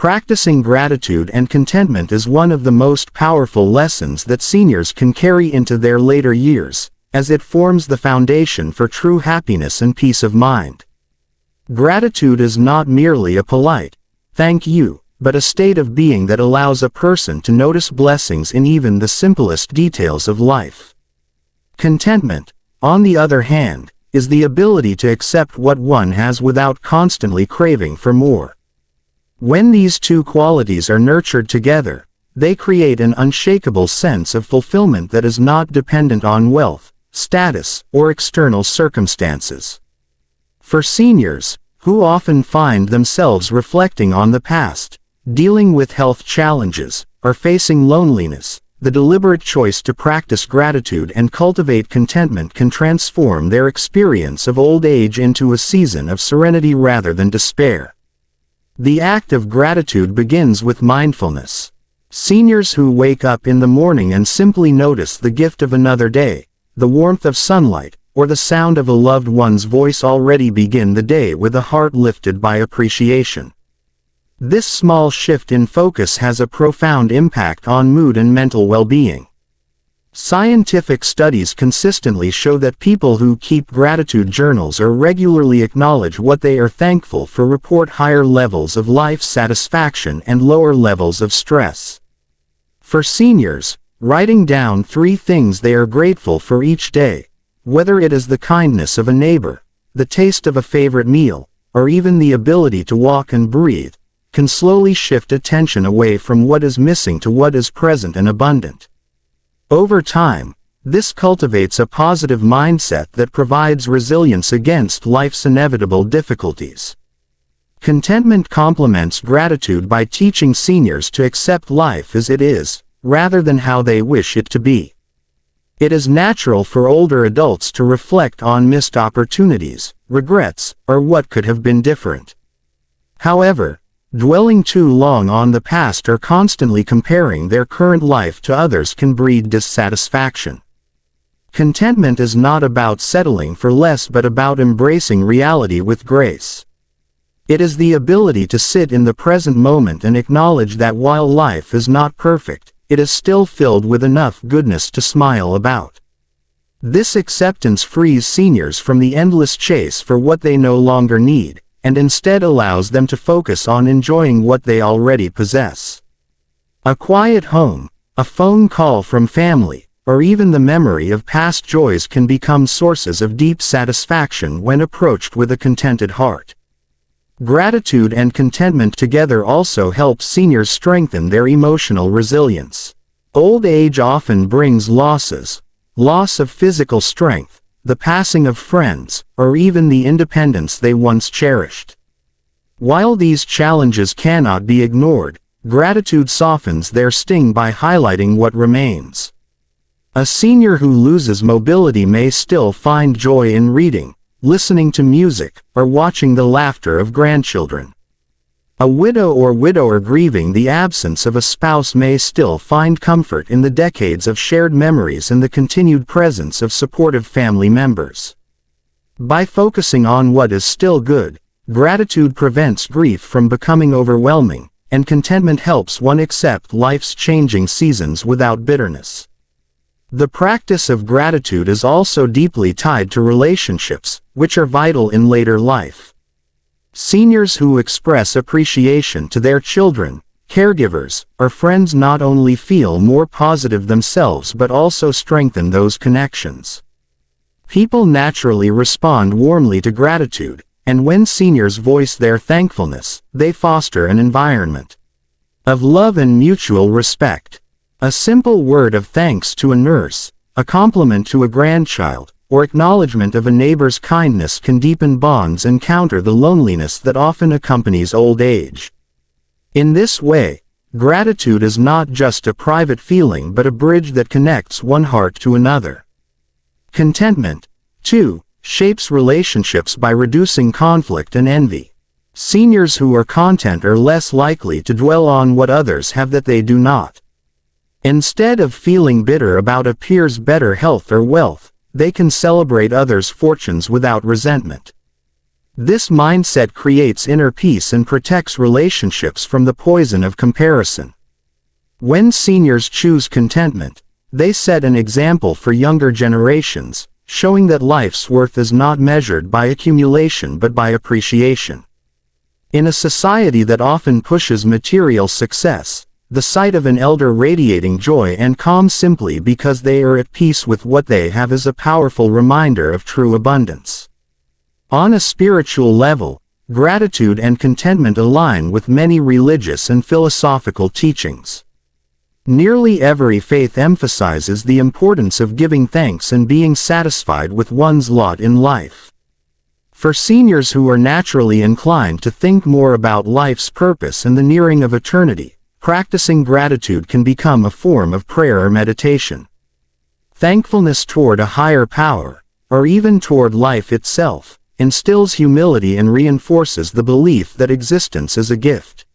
Practicing gratitude and contentment is one of the most powerful lessons that seniors can carry into their later years, as it forms the foundation for true happiness and peace of mind. Gratitude is not merely a polite "thank you," but a state of being that allows a person to notice blessings in even the simplest details of life. Contentment, on the other hand, is the ability to accept what one has without constantly craving for more. When these two qualities are nurtured together, they create an unshakable sense of fulfillment that is not dependent on wealth, status, or external circumstances. For seniors, who often find themselves reflecting on the past, dealing with health challenges, or facing loneliness, the deliberate choice to practice gratitude and cultivate contentment can transform their experience of old age into a season of serenity rather than despair. The act of gratitude begins with mindfulness. Seniors who wake up in the morning and simply notice the gift of another day, the warmth of sunlight, or the sound of a loved one's voice already begin the day with a heart lifted by appreciation. This small shift in focus has a profound impact on mood and mental well-being. Scientific studies consistently show that people who keep gratitude journals or regularly acknowledge what they are thankful for report higher levels of life satisfaction and lower levels of stress. For seniors, writing down 3 things they are grateful for each day, whether it is the kindness of a neighbor, the taste of a favorite meal, or even the ability to walk and breathe, can slowly shift attention away from what is missing to what is present and abundant. Over time, this cultivates a positive mindset that provides resilience against life's inevitable difficulties. Contentment complements gratitude by teaching seniors to accept life as it is, rather than how they wish it to be. It is natural for older adults to reflect on missed opportunities, regrets, or what could have been different. However, dwelling too long on the past or constantly comparing their current life to others can breed dissatisfaction. Contentment is not about settling for less but about embracing reality with grace. It is the ability to sit in the present moment and acknowledge that while life is not perfect, it is still filled with enough goodness to smile about. This acceptance frees seniors from the endless chase for what they no longer need, and instead allows them to focus on enjoying what they already possess. A quiet home, a phone call from family, or even the memory of past joys can become sources of deep satisfaction when approached with a contented heart. Gratitude and contentment together also help seniors strengthen their emotional resilience. Old age often brings losses, loss of physical strength, the passing of friends, or even the independence they once cherished. While these challenges cannot be ignored, gratitude softens their sting by highlighting what remains. A senior who loses mobility may still find joy in reading, listening to music, or watching the laughter of grandchildren. A widow or widower grieving the absence of a spouse may still find comfort in the decades of shared memories and the continued presence of supportive family members. By focusing on what is still good, gratitude prevents grief from becoming overwhelming, and contentment helps one accept life's changing seasons without bitterness. The practice of gratitude is also deeply tied to relationships, which are vital in later life. Seniors who express appreciation to their children, caregivers, or friends not only feel more positive themselves but also strengthen those connections. People naturally respond warmly to gratitude, and when seniors voice their thankfulness, they foster an environment of love and mutual respect. A simple word of thanks to a nurse, a compliment to a grandchild, or acknowledgement of a neighbor's kindness can deepen bonds and counter the loneliness that often accompanies old age. In this way, gratitude is not just a private feeling but a bridge that connects one heart to another. Contentment, too, shapes relationships by reducing conflict and envy. Seniors who are content are less likely to dwell on what others have that they do not. Instead of feeling bitter about a peer's better health or wealth, they can celebrate others' fortunes without resentment. This mindset creates inner peace and protects relationships from the poison of comparison. When seniors choose contentment, they set an example for younger generations, showing that life's worth is not measured by accumulation but by appreciation. In a society that often pushes material success, the sight of an elder radiating joy and calm simply because they are at peace with what they have is a powerful reminder of true abundance. On a spiritual level, gratitude and contentment align with many religious and philosophical teachings. Nearly every faith emphasizes the importance of giving thanks and being satisfied with one's lot in life. For seniors who are naturally inclined to think more about life's purpose and the nearing of eternity, practicing gratitude can become a form of prayer or meditation. Thankfulness toward a higher power, or even toward life itself, instills humility and reinforces the belief that existence is a gift.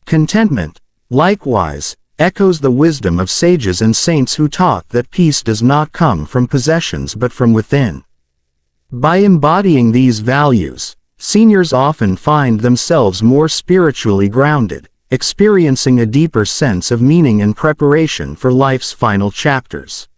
Contentment, likewise, echoes the wisdom of sages and saints who taught that peace does not come from possessions but from within. By embodying these values, seniors often find themselves more spiritually grounded, experiencing a deeper sense of meaning and preparation for life's final chapters.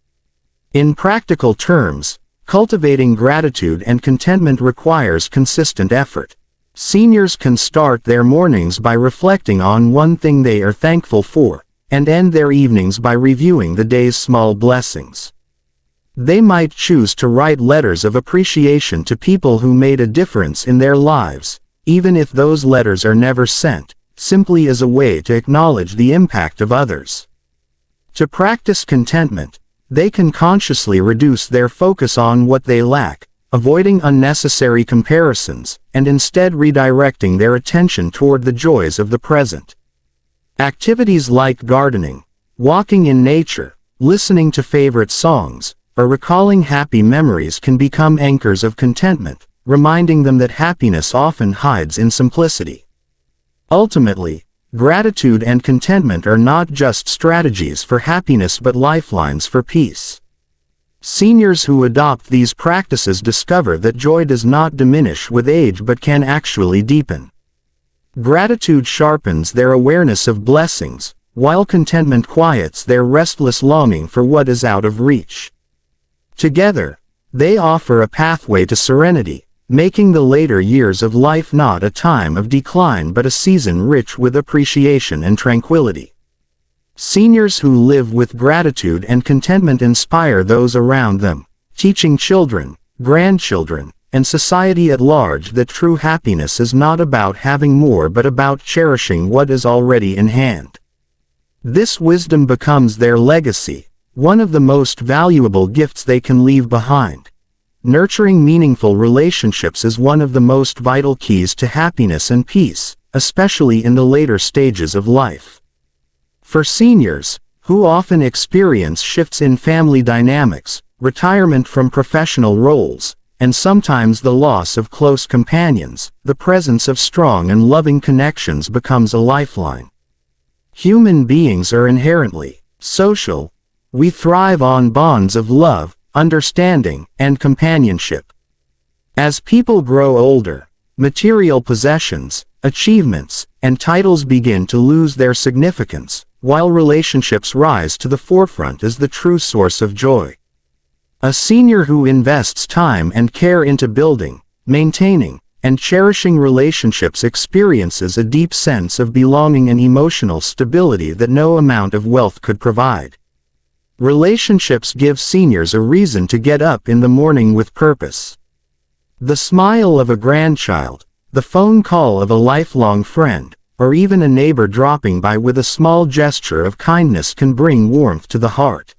In practical terms, cultivating gratitude and contentment requires consistent effort. Seniors can start their mornings by reflecting on one thing they are thankful for, and end their evenings by reviewing the day's small blessings. They might choose to write letters of appreciation to people who made a difference in their lives, even if those letters are never sent, simply as a way to acknowledge the impact of others. To practice contentment, they can consciously reduce their focus on what they lack, avoiding unnecessary comparisons, and instead redirecting their attention toward the joys of the present. Activities like gardening, walking in nature, listening to favorite songs, or recalling happy memories can become anchors of contentment, reminding them that happiness often hides in simplicity. Ultimately, gratitude and contentment are not just strategies for happiness but lifelines for peace. Seniors who adopt these practices discover that joy does not diminish with age but can actually deepen. Gratitude sharpens their awareness of blessings, while contentment quiets their restless longing for what is out of reach. Together, they offer a pathway to serenity, making the later years of life not a time of decline but a season rich with appreciation and tranquility. Seniors who live with gratitude and contentment inspire those around them, teaching children, grandchildren, and society at large that true happiness is not about having more but about cherishing what is already in hand. This wisdom becomes their legacy, one of the most valuable gifts they can leave behind. Nurturing meaningful relationships is one of the most vital keys to happiness and peace, especially in the later stages of life. For seniors, who often experience shifts in family dynamics, retirement from professional roles, and sometimes the loss of close companions, the presence of strong and loving connections becomes a lifeline. Human beings are inherently social. We thrive on bonds of love, understanding, and companionship. As people grow older, material possessions, achievements, and titles begin to lose their significance, while relationships rise to the forefront as the true source of joy. A senior who invests time and care into building, maintaining, and cherishing relationships experiences a deep sense of belonging and emotional stability that no amount of wealth could provide. Relationships give seniors a reason to get up in the morning with purpose. The smile of a grandchild, the phone call of a lifelong friend, or even a neighbor dropping by with a small gesture of kindness can bring warmth to the heart.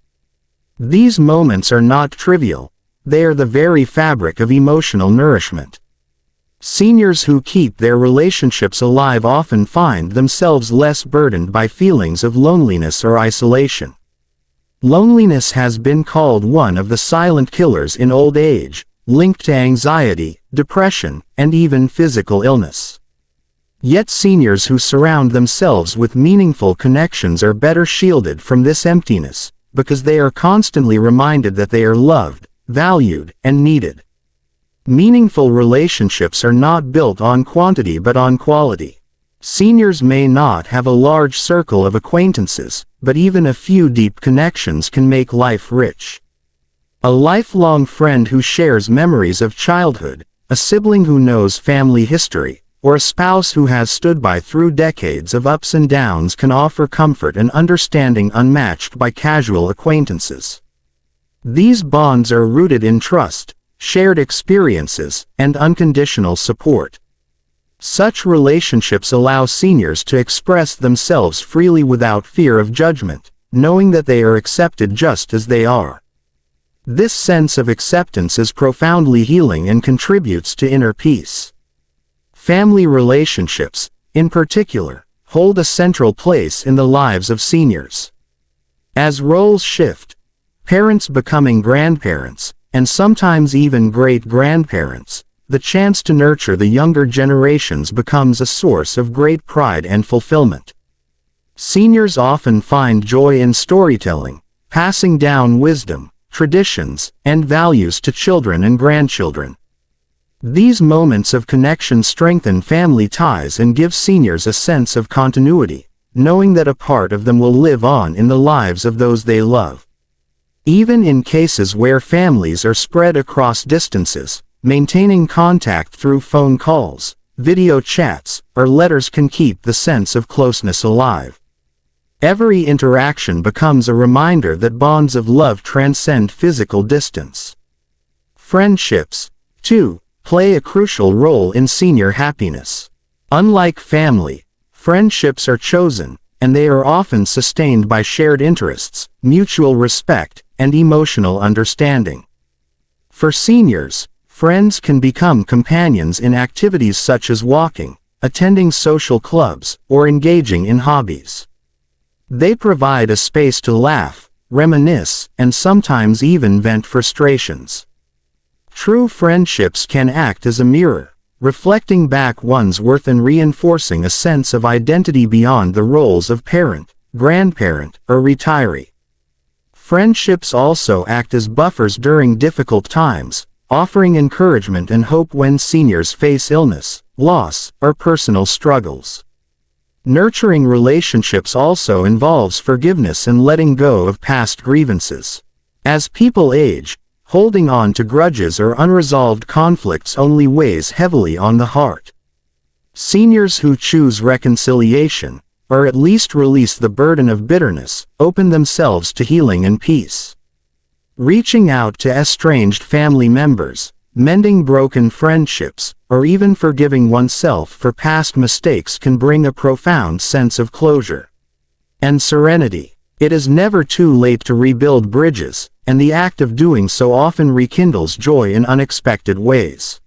These moments are not trivial, they are the very fabric of emotional nourishment. Seniors who keep their relationships alive often find themselves less burdened by feelings of loneliness or isolation. Loneliness has been called one of the silent killers in old age, linked to anxiety, depression, and even physical illness. Yet seniors who surround themselves with meaningful connections are better shielded from this emptiness, because they are constantly reminded that they are loved, valued, and needed. Meaningful relationships are not built on quantity but on quality. Seniors may not have a large circle of acquaintances, but even a few deep connections can make life rich. A lifelong friend who shares memories of childhood, a sibling who knows family history, or a spouse who has stood by through decades of ups and downs can offer comfort and understanding unmatched by casual acquaintances. These bonds are rooted in trust, shared experiences, and unconditional support. Such relationships allow seniors to express themselves freely without fear of judgment, knowing that they are accepted just as they are. This sense of acceptance is profoundly healing and contributes to inner peace. Family relationships, in particular, hold a central place in the lives of seniors. As roles shift, parents becoming grandparents, and sometimes even great-grandparents, the chance to nurture the younger generations becomes a source of great pride and fulfillment. Seniors often find joy in storytelling, passing down wisdom, traditions, and values to children and grandchildren. These moments of connection strengthen family ties and give seniors a sense of continuity, knowing that a part of them will live on in the lives of those they love. Even in cases where families are spread across distances, maintaining contact through phone calls, video chats, or letters can keep the sense of closeness alive. Every interaction becomes a reminder that bonds of love transcend physical distance. Friendships, too, play a crucial role in senior happiness. Unlike family, friendships are chosen, and they are often sustained by shared interests, mutual respect, and emotional understanding. For seniors, friends can become companions in activities such as walking, attending social clubs, or engaging in hobbies. They provide a space to laugh, reminisce, and sometimes even vent frustrations. True friendships can act as a mirror, reflecting back one's worth and reinforcing a sense of identity beyond the roles of parent, grandparent, or retiree. Friendships also act as buffers during difficult times, offering encouragement and hope when seniors face illness, loss, or personal struggles. Nurturing relationships also involves forgiveness and letting go of past grievances. As people age, holding on to grudges or unresolved conflicts only weighs heavily on the heart. Seniors who choose reconciliation, or at least release the burden of bitterness, open themselves to healing and peace. Reaching out to estranged family members, mending broken friendships, or even forgiving oneself for past mistakes can bring a profound sense of closure and serenity. It is never too late to rebuild bridges, and the act of doing so often rekindles joy in unexpected ways.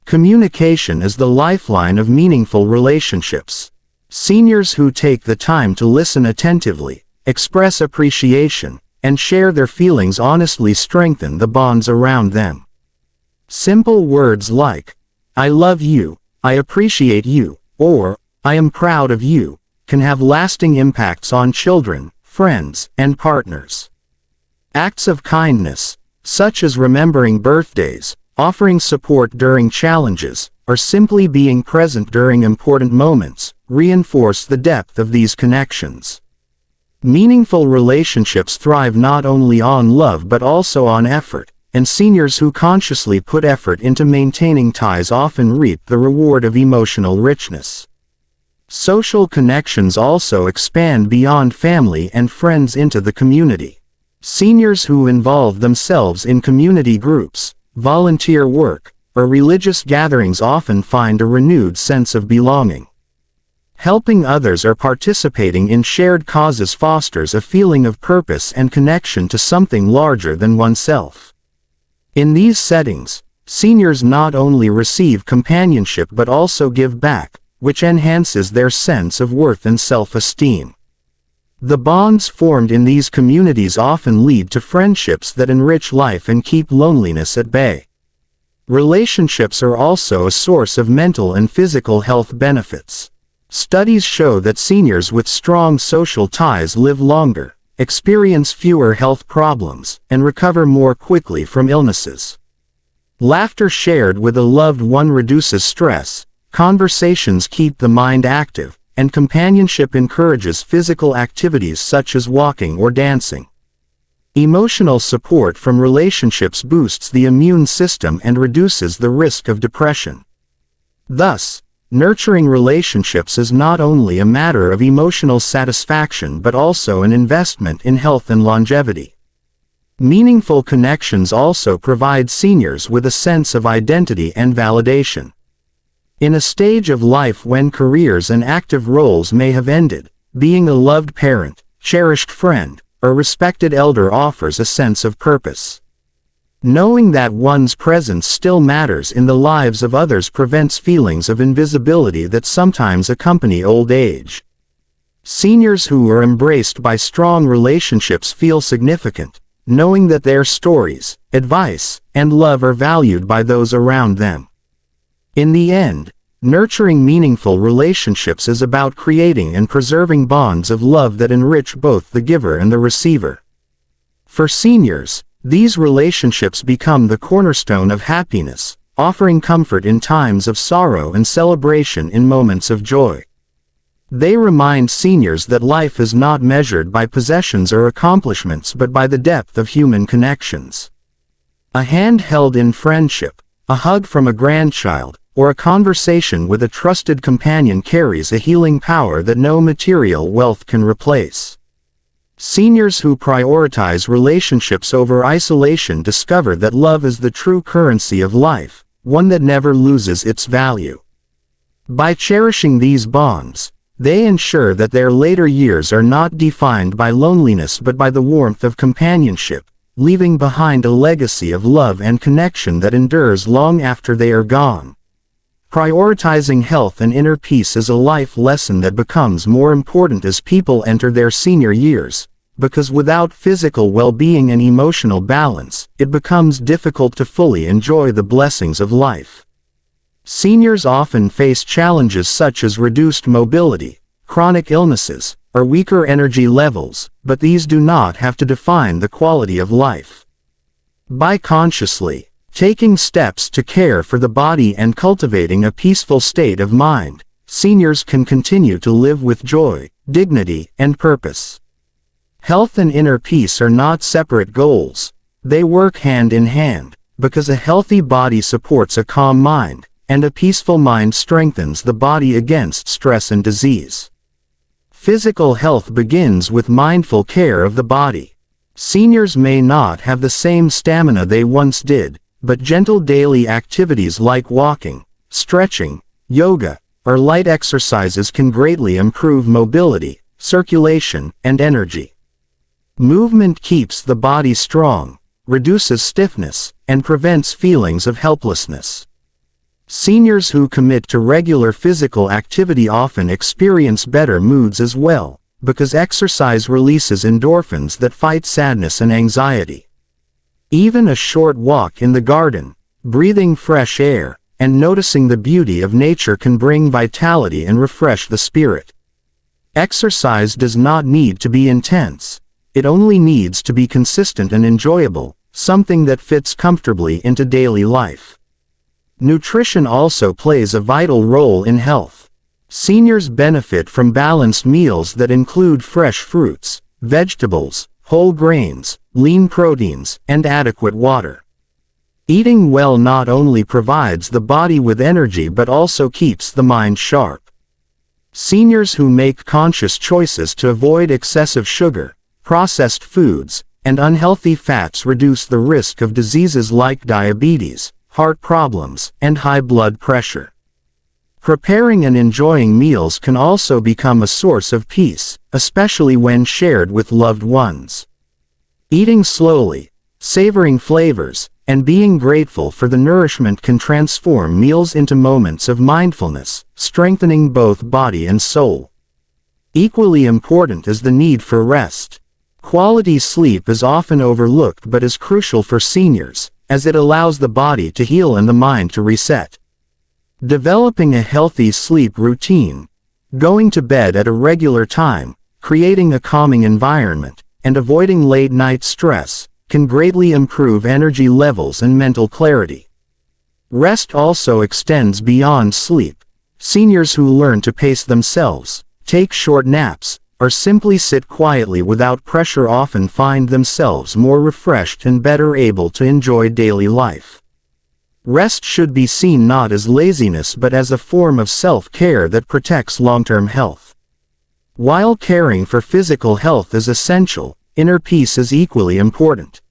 Communication is the lifeline of meaningful relationships. Seniors who take the time to listen attentively, express appreciation, and share their feelings honestly strengthen the bonds around them. Simple words like, "I love you," "I appreciate you," or "I am proud of you," can have lasting impacts on children, friends, and partners. Acts of kindness, such as remembering birthdays, offering support during challenges, or simply being present during important moments, reinforce the depth of these connections. Meaningful relationships thrive not only on love but also on effort, and seniors who consciously put effort into maintaining ties often reap the reward of emotional richness. Social connections also expand beyond family and friends into the community. Seniors who involve themselves in community groups, volunteer work, or religious gatherings often find a renewed sense of belonging. Helping others or participating in shared causes fosters a feeling of purpose and connection to something larger than oneself. In these settings, seniors not only receive companionship but also give back, which enhances their sense of worth and self-esteem. The bonds formed in these communities often lead to friendships that enrich life and keep loneliness at bay. Relationships are also a source of mental and physical health benefits. Studies show that seniors with strong social ties live longer, experience fewer health problems, and recover more quickly from illnesses. Laughter shared with a loved one reduces stress, conversations keep the mind active, and companionship encourages physical activities such as walking or dancing. Emotional support from relationships boosts the immune system and reduces the risk of depression. Thus, nurturing relationships is not only a matter of emotional satisfaction but also an investment in health and longevity. Meaningful connections also provide seniors with a sense of identity and validation. In a stage of life when careers and active roles may have ended, being a loved parent, cherished friend, or respected elder offers a sense of purpose. Knowing that one's presence still matters in the lives of others prevents feelings of invisibility that sometimes accompany old age. Seniors who are embraced by strong relationships feel significant, knowing that their stories, advice, and love are valued by those around them. In the end, nurturing meaningful relationships is about creating and preserving bonds of love that enrich both the giver and the receiver. For seniors, these relationships become the cornerstone of happiness, offering comfort in times of sorrow and celebration in moments of joy. They remind seniors that life is not measured by possessions or accomplishments but by the depth of human connections. A hand held in friendship, a hug from a grandchild, or a conversation with a trusted companion carries a healing power that no material wealth can replace. Seniors who prioritize relationships over isolation discover that love is the true currency of life, one that never loses its value. By cherishing these bonds, they ensure that their later years are not defined by loneliness but by the warmth of companionship, leaving behind a legacy of love and connection that endures long after they are gone. Prioritizing health and inner peace is a life lesson that becomes more important as people enter their senior years, because without physical well-being and emotional balance, it becomes difficult to fully enjoy the blessings of life. Seniors often face challenges such as reduced mobility, chronic illnesses, or weaker energy levels, but these do not have to define the quality of life. By consciously taking steps to care for the body and cultivating a peaceful state of mind, seniors can continue to live with joy, dignity, and purpose. Health and inner peace are not separate goals, they work hand in hand, because a healthy body supports a calm mind, and a peaceful mind strengthens the body against stress and disease. Physical health begins with mindful care of the body. Seniors may not have the same stamina they once did, but gentle daily activities like walking, stretching, yoga, or light exercises can greatly improve mobility, circulation, and energy. Movement keeps the body strong, reduces stiffness, and prevents feelings of helplessness. Seniors who commit to regular physical activity often experience better moods as well, because exercise releases endorphins that fight sadness and anxiety. Even a short walk in the garden, breathing fresh air, and noticing the beauty of nature can bring vitality and refresh the spirit. Exercise does not need to be intense. It only needs to be consistent and enjoyable, something that fits comfortably into daily life. Nutrition also plays a vital role in health. Seniors benefit from balanced meals that include fresh fruits, vegetables, whole grains, lean proteins, and adequate water. Eating well not only provides the body with energy but also keeps the mind sharp. Seniors who make conscious choices to avoid excessive sugar, processed foods, and unhealthy fats reduce the risk of diseases like diabetes, heart problems, and high blood pressure. Preparing and enjoying meals can also become a source of peace, especially when shared with loved ones. Eating slowly, savoring flavors, and being grateful for the nourishment can transform meals into moments of mindfulness, strengthening both body and soul. Equally important is the need for rest. Quality sleep is often overlooked but is crucial for seniors, as it allows the body to heal and the mind to reset. Developing a healthy sleep routine, going to bed at a regular time, creating a calming environment, and avoiding late-night stress, can greatly improve energy levels and mental clarity. Rest also extends beyond sleep. Seniors who learn to pace themselves, take short naps, or simply sit quietly without pressure often find themselves more refreshed and better able to enjoy daily life. Rest should be seen not as laziness but as a form of self-care that protects long-term health. While caring for physical health is essential, inner peace is equally important.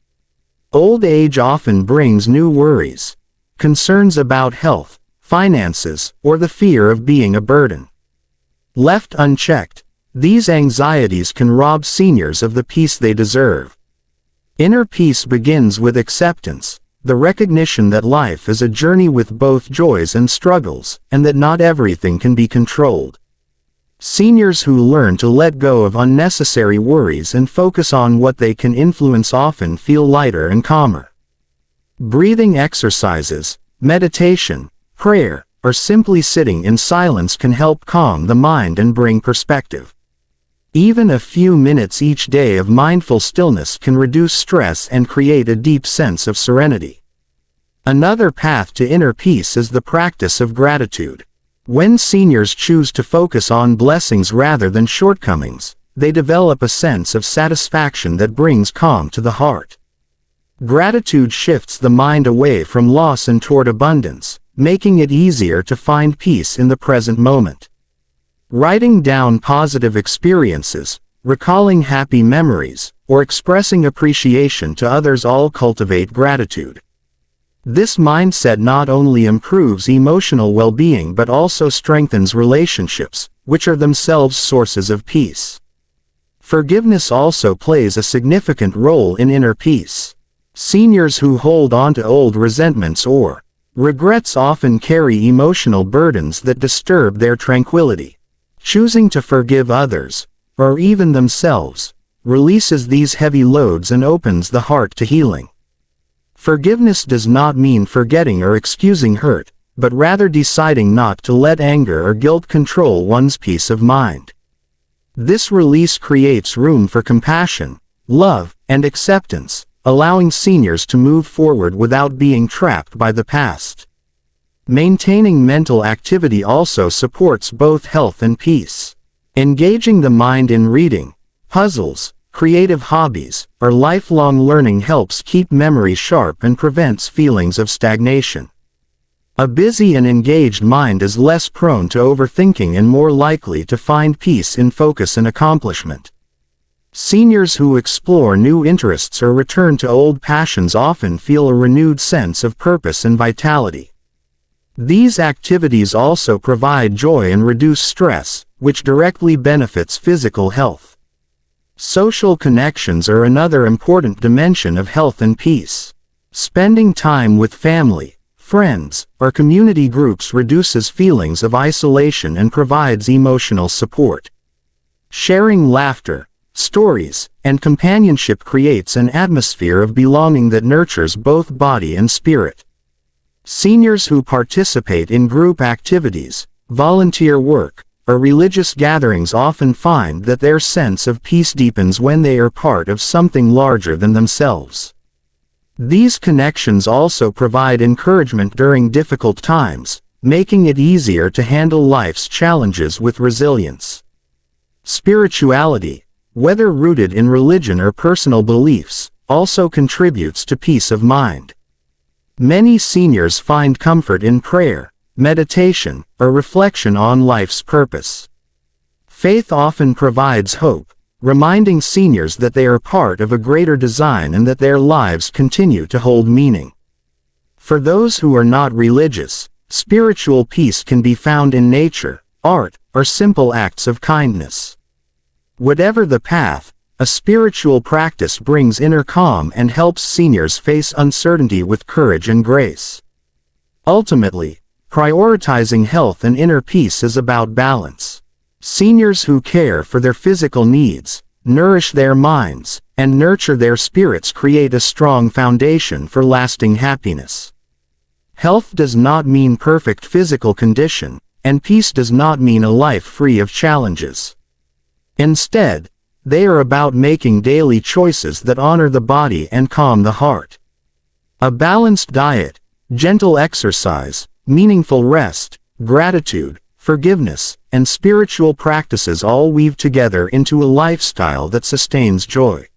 Old age often brings new worries, concerns about health, finances, or the fear of being a burden. Left unchecked, these anxieties can rob seniors of the peace they deserve. Inner peace begins with acceptance, the recognition that life is a journey with both joys and struggles, and that not everything can be controlled. Seniors who learn to let go of unnecessary worries and focus on what they can influence often feel lighter and calmer. Breathing exercises, meditation, prayer, or simply sitting in silence can help calm the mind and bring perspective. Even a few minutes each day of mindful stillness can reduce stress and create a deep sense of serenity. Another path to inner peace is the practice of gratitude. When seniors choose to focus on blessings rather than shortcomings, they develop a sense of satisfaction that brings calm to the heart. Gratitude shifts the mind away from loss and toward abundance, making it easier to find peace in the present moment. Writing down positive experiences, recalling happy memories, or expressing appreciation to others all cultivate gratitude. This mindset not only improves emotional well-being but also strengthens relationships, which are themselves sources of peace. Forgiveness also plays a significant role in inner peace. Seniors who hold on to old resentments or regrets often carry emotional burdens that disturb their tranquility. Choosing to forgive others, or even themselves, releases these heavy loads and opens the heart to healing. Forgiveness does not mean forgetting or excusing hurt, but rather deciding not to let anger or guilt control one's peace of mind. This release creates room for compassion, love, and acceptance, allowing seniors to move forward without being trapped by the past. Maintaining mental activity also supports both health and peace. Engaging the mind in reading, puzzles, creative hobbies, or lifelong learning helps keep memory sharp and prevents feelings of stagnation. A busy and engaged mind is less prone to overthinking and more likely to find peace in focus and accomplishment. Seniors who explore new interests or return to old passions often feel a renewed sense of purpose and vitality. These activities also provide joy and reduce stress, which directly benefits physical health. Social connections are another important dimension of health and peace. Spending time with family, friends, or community groups reduces feelings of isolation and provides emotional support. Sharing laughter, stories, and companionship creates an atmosphere of belonging that nurtures both body and spirit. Seniors who participate in group activities, volunteer work, or religious gatherings often find that their sense of peace deepens when they are part of something larger than themselves. These connections also provide encouragement during difficult times, making it easier to handle life's challenges with resilience. Spirituality, whether rooted in religion or personal beliefs, also contributes to peace of mind. Many seniors find comfort in prayer, meditation, or reflection on life's purpose. Faith often provides hope, reminding seniors that they are part of a greater design and that their lives continue to hold meaning. For those who are not religious, spiritual peace can be found in nature, art, or simple acts of kindness. Whatever the path, a spiritual practice brings inner calm and helps seniors face uncertainty with courage and grace. Ultimately, prioritizing health and inner peace is about balance. Seniors who care for their physical needs, nourish their minds, and nurture their spirits create a strong foundation for lasting happiness. Health does not mean perfect physical condition, and peace does not mean a life free of challenges. Instead, they are about making daily choices that honor the body and calm the heart. A balanced diet, Gentle exercise, meaningful rest, gratitude, forgiveness, and spiritual practices all weave together into a lifestyle that sustains joy.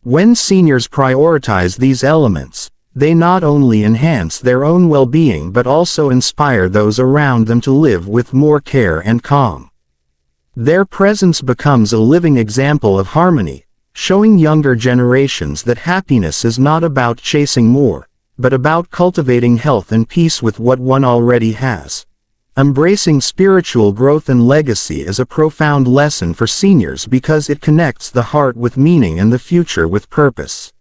When seniors prioritize these elements, they not only enhance their own well-being but also inspire those around them to live with more care and calm. Their presence becomes a living example of harmony, showing younger generations that happiness is not about chasing more, but about cultivating health and peace with what one already has. Embracing spiritual growth and legacy is a profound lesson for seniors because it connects the heart with meaning and the future with purpose.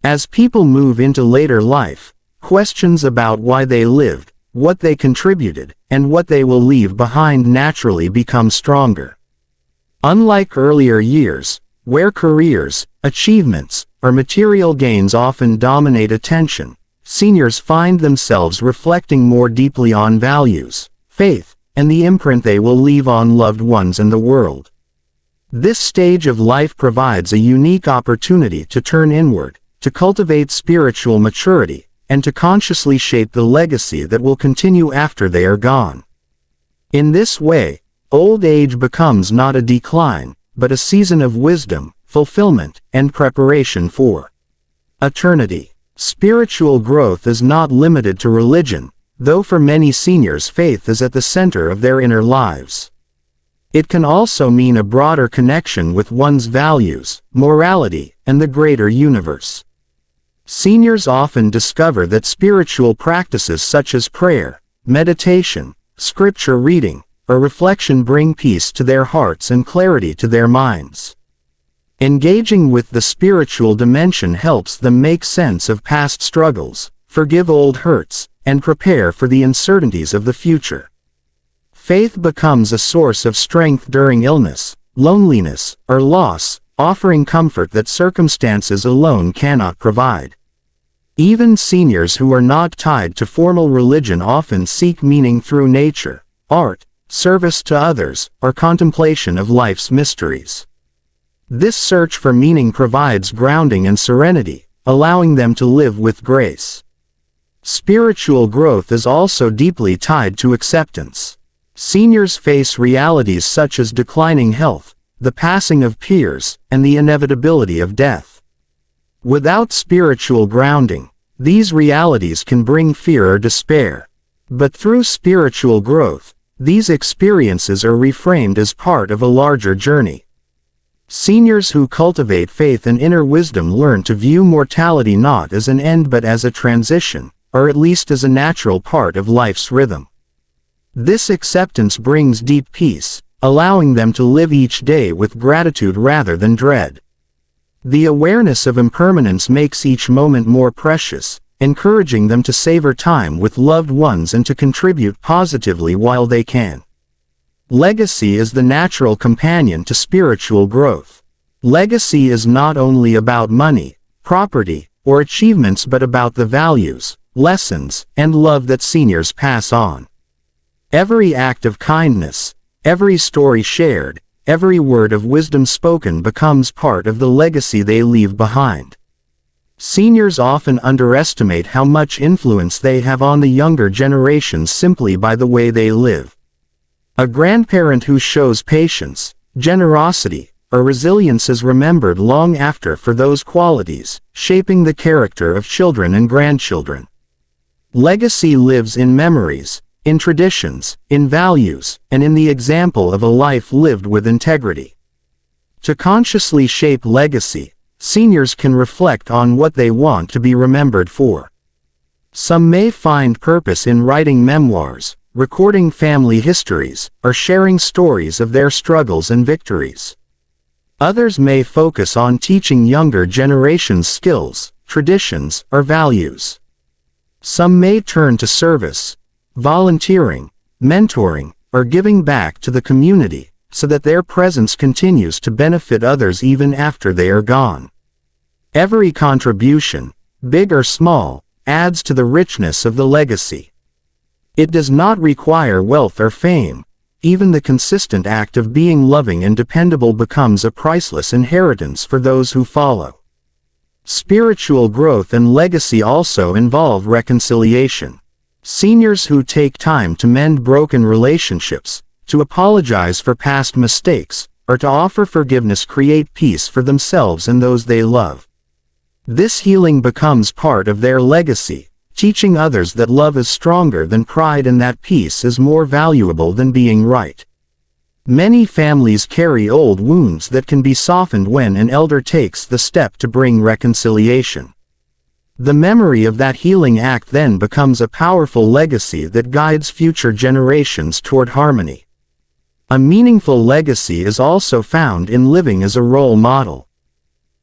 As people move into later life, questions about why they lived, what they contributed, and what they will leave behind naturally become stronger. Unlike earlier years, where careers, achievements, or material gains often dominate attention, seniors find themselves reflecting more deeply on values, faith, and the imprint they will leave on loved ones and the world. This stage of life provides a unique opportunity to turn inward, to cultivate spiritual maturity, and to consciously shape the legacy that will continue after they are gone. In this way, old age becomes not a decline, but a season of wisdom, fulfillment, and preparation for eternity. Spiritual growth is not limited to religion, though for many seniors faith is at the center of their inner lives. It can also mean a broader connection with one's values, morality, and the greater universe. Seniors often discover that spiritual practices such as prayer, meditation, scripture reading, or reflection bring peace to their hearts and clarity to their minds. Engaging with the spiritual dimension helps them make sense of past struggles, forgive old hurts, and prepare for the uncertainties of the future. Faith becomes a source of strength during illness, loneliness, or loss, offering comfort that circumstances alone cannot provide. Even seniors who are not tied to formal religion often seek meaning through nature, art, service to others, or contemplation of life's mysteries. This search for meaning provides grounding and serenity, allowing them to live with grace. Spiritual growth is also deeply tied to acceptance. Seniors face realities such as declining health, the passing of peers, and the inevitability of death. Without spiritual grounding, these realities can bring fear or despair. But through spiritual growth, these experiences are reframed as part of a larger journey. Seniors who cultivate faith and inner wisdom learn to view mortality not as an end but as a transition, or at least as a natural part of life's rhythm. This acceptance brings deep peace, allowing them to live each day with gratitude rather than dread. The awareness of impermanence makes each moment more precious, encouraging them to savor time with loved ones and to contribute positively while they can. Legacy is the natural companion to spiritual growth. Legacy is not only about money, property, or achievements but about the values, lessons, and love that seniors pass on. Every act of kindness, every story shared, every word of wisdom spoken becomes part of the legacy they leave behind. Seniors often underestimate how much influence they have on the younger generations simply by the way they live. A grandparent who shows patience, generosity, or resilience is remembered long after for those qualities, shaping the character of children and grandchildren. Legacy lives in memories, in traditions, in values, and in the example of a life lived with integrity. To consciously shape legacy, seniors can reflect on what they want to be remembered for. Some may find purpose in writing memoirs, recording family histories, or sharing stories of their struggles and victories. Others may focus on teaching younger generations skills, traditions, or values. Some may turn to service, volunteering, mentoring, or giving back to the community, so that their presence continues to benefit others even after they are gone. Every contribution, big or small, adds to the richness of the legacy. It does not require wealth or fame. Even the consistent act of being loving and dependable becomes a priceless inheritance for those who follow. Spiritual growth and legacy also involve reconciliation. Seniors who take time to mend broken relationships, to apologize for past mistakes, or to offer forgiveness create peace for themselves and those they love. This healing becomes part of their legacy, teaching others that love is stronger than pride and that peace is more valuable than being right. Many families carry old wounds that can be softened when an elder takes the step to bring reconciliation. The memory of that healing act then becomes a powerful legacy that guides future generations toward harmony. A meaningful legacy is also found in living as a role model.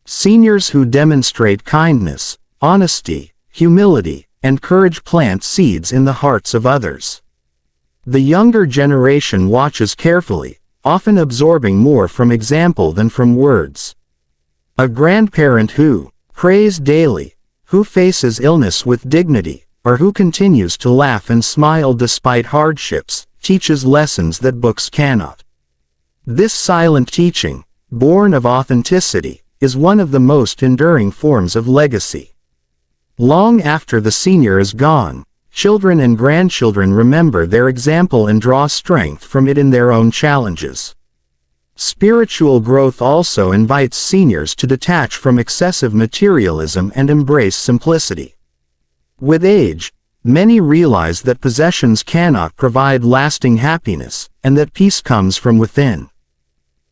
Seniors who demonstrate kindness, honesty, humility, and courage plant seeds in the hearts of others. The younger generation watches carefully, often absorbing more from example than from words. A grandparent who prays daily, who faces illness with dignity, or who continues to laugh and smile despite hardships, teaches lessons that books cannot. This silent teaching, born of authenticity, is one of the most enduring forms of legacy. Long after the senior is gone, children and grandchildren remember their example and draw strength from it in their own challenges. Spiritual growth also invites seniors to detach from excessive materialism and embrace simplicity. With age, many realize that possessions cannot provide lasting happiness, and that peace comes from within.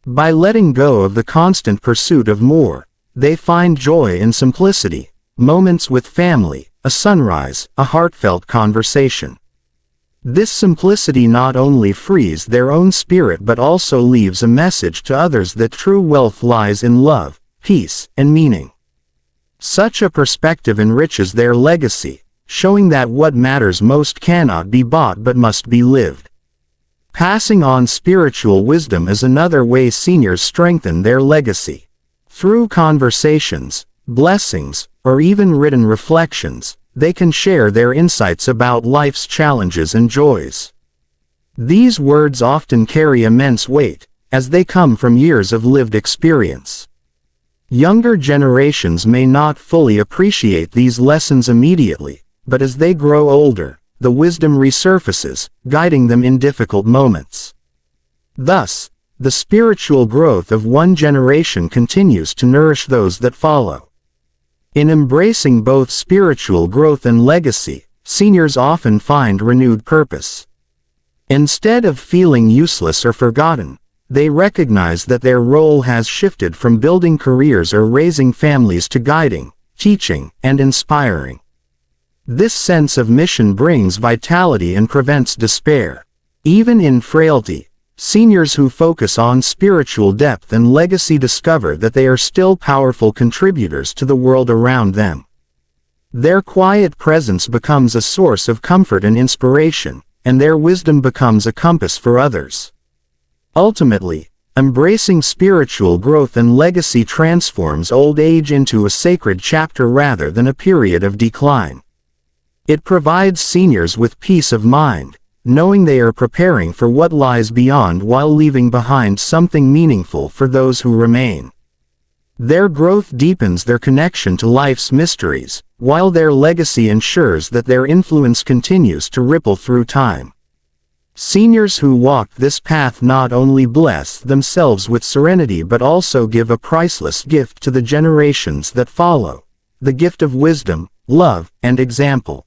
By letting go of the constant pursuit of more, they find joy in simplicity, moments with family, a sunrise, a heartfelt conversation. This simplicity not only frees their own spirit but also leaves a message to others that true wealth lies in love, peace, and meaning. Such a perspective enriches their legacy, showing that what matters most cannot be bought but must be lived. Passing on spiritual wisdom is another way seniors strengthen their legacy. Through conversations, blessings, or even written reflections, they can share their insights about life's challenges and joys. These words often carry immense weight, as they come from years of lived experience. Younger generations may not fully appreciate these lessons immediately, but as they grow older, the wisdom resurfaces, guiding them in difficult moments. Thus, the spiritual growth of one generation continues to nourish those that follow. In embracing both spiritual growth and legacy, seniors often find renewed purpose. Instead of feeling useless or forgotten, they recognize that their role has shifted from building careers or raising families to guiding, teaching, and inspiring. This sense of mission brings vitality and prevents despair. Even in frailty, seniors who focus on spiritual depth and legacy discover that they are still powerful contributors to the world around them. Their quiet presence becomes a source of comfort and inspiration, and their wisdom becomes a compass for others. Ultimately, embracing spiritual growth and legacy transforms old age into a sacred chapter rather than a period of decline. It provides seniors with peace of mind, knowing they are preparing for what lies beyond while leaving behind something meaningful for those who remain. Their growth deepens their connection to life's mysteries, while their legacy ensures that their influence continues to ripple through time. Seniors who walk this path not only bless themselves with serenity but also give a priceless gift to the generations that follow, the gift of wisdom, love, and example.